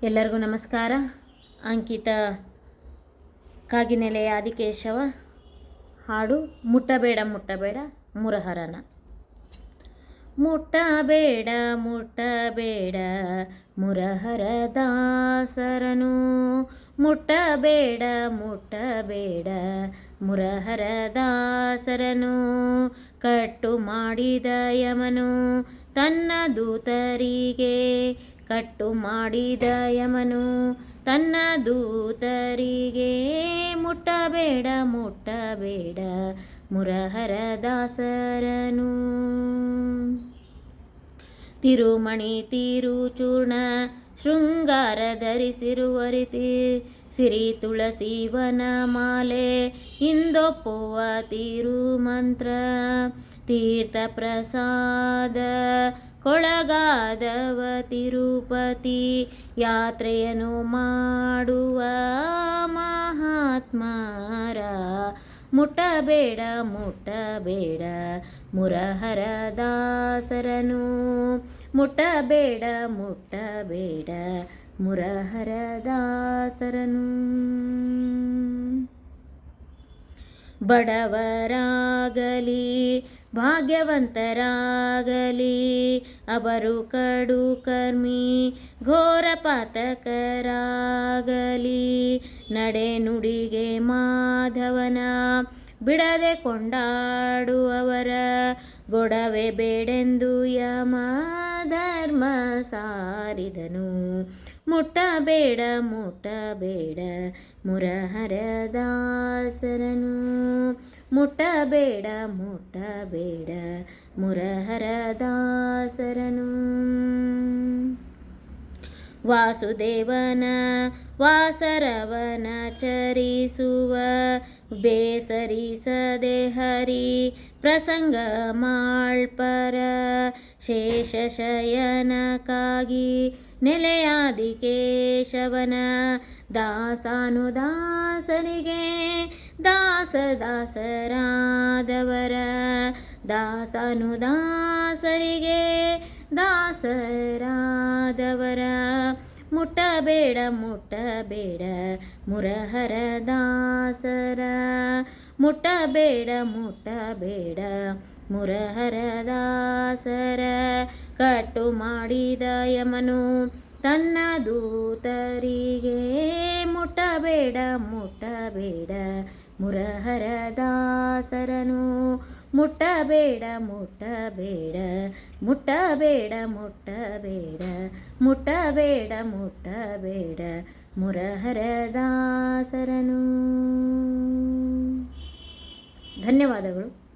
ಎಲ್ಲರಿಗೂ ನಮಸ್ಕಾರ. ಅಂಕಿತ ಕಾಗಿನೆಲೆಯ ಆದಿಕೇಶವ ಹಾಡು ಮುಟ್ಟಬೇಡ ಮುಟ್ಟಬೇಡ ಮುರಹರನ. ಮುಟ್ಟಬೇಡ ಮುಟ್ಟಬೇಡ ಮುರಹರ ದಾಸರನು, ಮುಟ್ಟಬೇಡ ಮುಟ್ಟಬೇಡ ಮುರಹರ ದಾಸರನು. ಕಟ್ಟು ಮಾಡಿದ ಯಮನು ತನ್ನ ದೂತರಿಗೆ, ಕಟ್ಟು ಮಾಡಿದ ಯಮನು ತನ್ನ ದೂತರಿಗೆ. ಮುಟ್ಟಬೇಡ ಮುಟ್ಟಬೇಡ ಮುರಹರ ದಾಸರನು. ತಿರುಮಣಿ ತಿರುಚೂರ್ಣ ಶೃಂಗಾರ ಧರಿಸಿರುವರಿತಿ, ಸಿರಿ ತುಳಸಿ ವನ ಮಾಲೆ ಇಂದೊಪ್ಪುವ ತಿರುಮಂತ್ರ. ತೀರ್ಥ ಪ್ರಸಾದ ಕೊಳಗಾದವ ತಿರುಪತಿ, ಯಾತ್ರೆಯನ್ನು ಮಾಡುವ ಮಹಾತ್ಮರ. ಮುಟ್ಟಬೇಡ ಮುಟ್ಟಬೇಡ ಮುರಹರ ದಾಸರನು, ಮುಟ್ಟಬೇಡ ಮುಟ್ಟಬೇಡ ಮುರಹರ ದಾಸರನು. ಬಡವರಾಗಲಿ ಭಾಗ್ಯವಂತರಾಗಲಿ, ಅವರು ಕಡು ಕರ್ಮಿ ಘೋರ ಪಾತಕರಾಗಲಿ, ನಡೆ ನುಡಿಗೆ ಮಾಧವನ ಬಿಡದೆ ಕೊಂಡಾಡುವವರ. ಗೊಡವೆ ಬೇಡೆಂದು ಯಮ ಧರ್ಮ ಸಾರಿದನು, ಮುಟ್ಟಬೇಡ ಮುಟ್ಟಬೇಡ ಮುರಹರ ದಾಸರನು, ಮುಟ್ಟಬೇಡ ಮುಟ್ಟಬೇಡ ಮುರಹರ ದಾಸರನು. ವಾಸುದೇವನ ವಾಸರವನ ಚರಿಸುವ, ಬೇಸರಿಸದೆ ಹರಿ ಪ್ರಸಂಗ ಮಾಳ್ಪರ. ಶೇಷಶಯನಕ್ಕಾಗಿ ನೆಲೆಯಾದಿ ಕೇಶವನ, ದಾಸಾನುದಾಸರಿಗೆ ದಾಸ ದಾಸರಾದವರ. ದಾಸಾನುದಾಸರಿಗೆ ದಾಸರಾದವರ. ಮುಟ್ಟಬೇಡ ಮುಟ್ಟಬೇಡ ಮುರಹರ ದಾಸರ, ಮುಟ್ಟಬೇಡ ಮುಟ್ಟಬೇಡ ಮುರಹರ ದಾಸರ. ಕಟ್ಟು ಮಾಡಿದ ಯಮನು ತನ್ನ ದೂತರಿಗೆ, ಮುಟ್ಟಬೇಡ ಮುಟ್ಟಬೇಡ ಮುರಹರ ದಾಸರನು, ಮುಟ್ಟಬೇಡ ಮುಟ್ಟಬೇಡ ಮುಟ್ಟಬೇಡ ಮುಟ್ಟಬೇಡ ಮುಟ್ಟಬೇಡ ಮುಟ್ಟಬೇಡ ಮುರಹರ ದಾಸರನು. ಧನ್ಯವಾದಗಳು.